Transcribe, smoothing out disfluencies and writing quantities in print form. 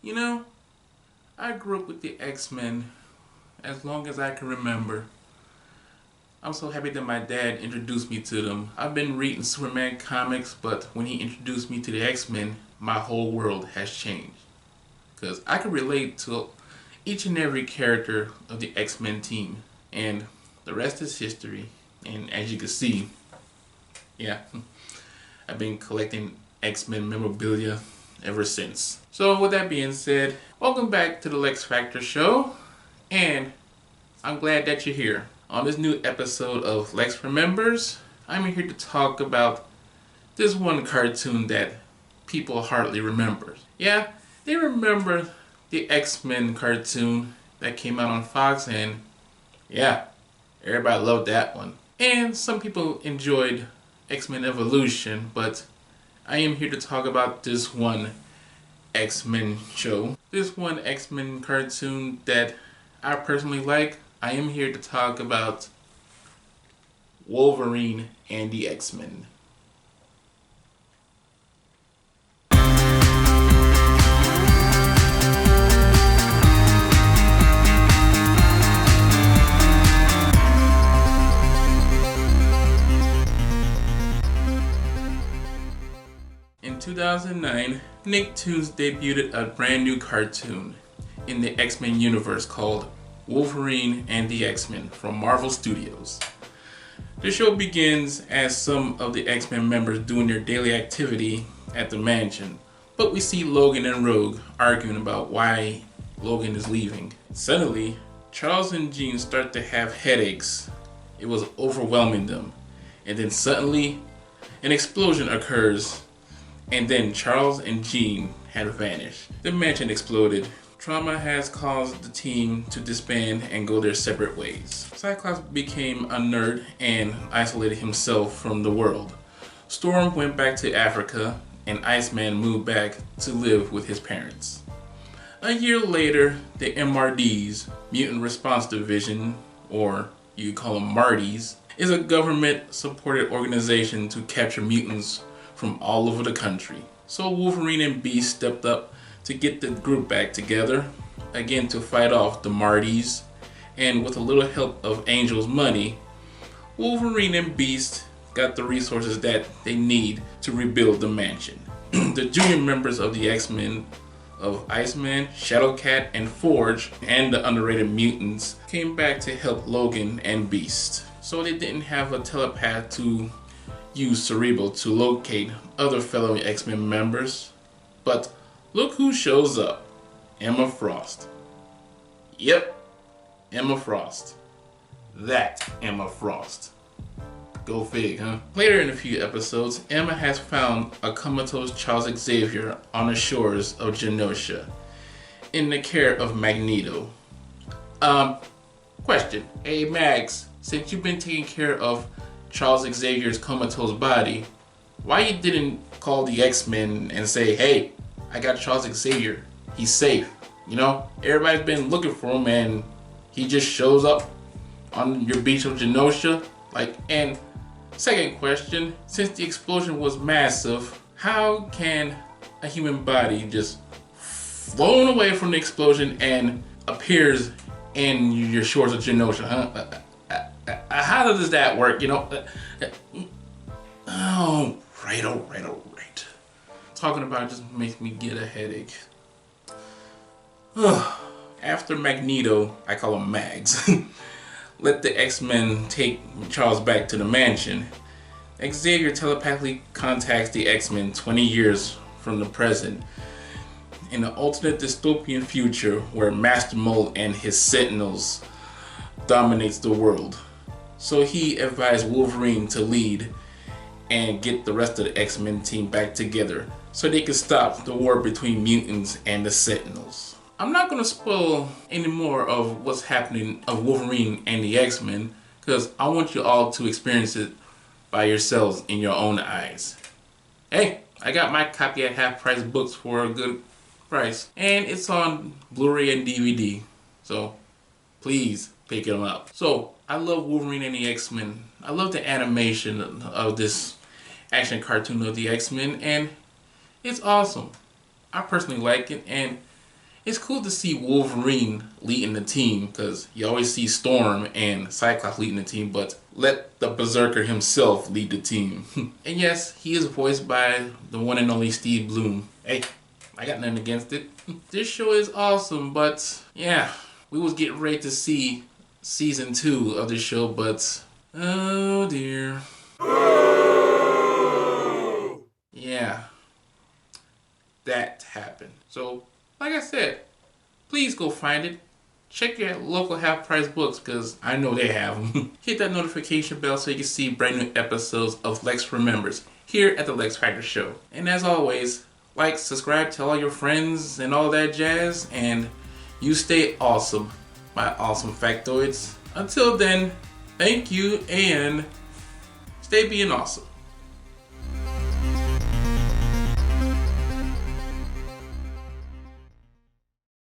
You know, I grew up with the X-Men as long as I can remember. I'm so happy that my dad introduced me to them. I've been reading Superman comics, but when he introduced me to the X-Men, my whole world has changed. Because I can relate to each and every character of the X-Men team. And the rest is history. And as you can see, yeah, I've been collecting X-Men memorabilia ever since. So with that being said, welcome back to the Lex Factor Show, and I'm glad that you're here. On this new episode of Lex Remembers, I'm here to talk about this one cartoon that people hardly remember. Yeah, they remember the X-Men cartoon that came out on Fox, and yeah, everybody loved that one. And some people enjoyed X-Men Evolution, but I am here to talk about this one X-Men show. This one X-Men cartoon that I personally like. I am here to talk about Wolverine and the X-Men. In 2009, Nicktoons debuted a brand new cartoon in the X-Men universe called Wolverine and the X-Men from Marvel Studios. The show begins as some of the X-Men members doing their daily activity at the mansion, but we see Logan and Rogue arguing about why Logan is leaving. Suddenly, Charles and Jean start to have headaches. It was overwhelming them. And then suddenly, an explosion occurs, and then Charles and Jean had vanished. The mansion exploded. Trauma has caused the team to disband and go their separate ways. Cyclops became a nerd and isolated himself from the world. Storm went back to Africa, and Iceman moved back to live with his parents. A year later, the MRDs, Mutant Response Division, or you could call them Marties, is a government-supported organization to capture mutants from all over the country. So Wolverine and Beast stepped up to get the group back together, again to fight off the Marties, and with a little help of Angel's money, Wolverine and Beast got the resources that they need to rebuild the mansion. The junior members of the X-Men of Iceman, Shadowcat, and Forge, and the underrated mutants came back to help Logan and Beast. So they didn't have a telepath to use Cerebral to locate other fellow X-Men members, but look who shows up. Emma Frost. Yep, Emma Frost. That Emma Frost. Go fig, huh? Later in a few episodes, Emma has found a comatose Charles Xavier on the shores of Genosha in the care of Magneto. Question. Hey Max, since you've been taking care of Charles Xavier's comatose body, why you didn't call the X-Men and say, hey, I got Charles Xavier, he's safe. You know, everybody's been looking for him and he just shows up on your beach of Genosha. And second question, since the explosion was massive, how can a human body just flown away from the explosion and appears in your shores of Genosha, huh? How does that work, you know? Oh, right. Talking about it just makes me get a headache. After Magneto, I call him Mags, let the X-Men take Charles back to the mansion, Xavier telepathically contacts the X-Men 20 years from the present in an alternate dystopian future where Master Mold and his Sentinels dominates the world. So he advised Wolverine to lead and get the rest of the X-Men team back together so they could stop the war between mutants and the Sentinels. I'm not going to spoil any more of what's happening of Wolverine and the X-Men because I want you all to experience it by yourselves in your own eyes. Hey, I got my copy at half price books for a good price, and it's on Blu-ray and DVD, so please pick them up. So I love Wolverine and the X-Men. I love the animation of this action cartoon of the X-Men, and it's awesome. I personally like it, and It's cool to see Wolverine leading the team, because you always see Storm and Cyclops leading the team, but let the Berserker himself lead the team. And yes, he is voiced by the one and only Steve Bloom. Hey, I got nothing against it. This show is awesome, but yeah, we was getting ready to see season 2 of the show, but oh dear. Yeah, that happened. So, like I said, please go find it. Check your local half-price books, because I know they have them. Hit that notification bell so you can see brand new episodes of Lex Remembers here at the Lex Factor Show. And as always, like, subscribe, tell all your friends, and all that jazz. And you stay awesome, my awesome factoids. Until then, thank you and stay being awesome.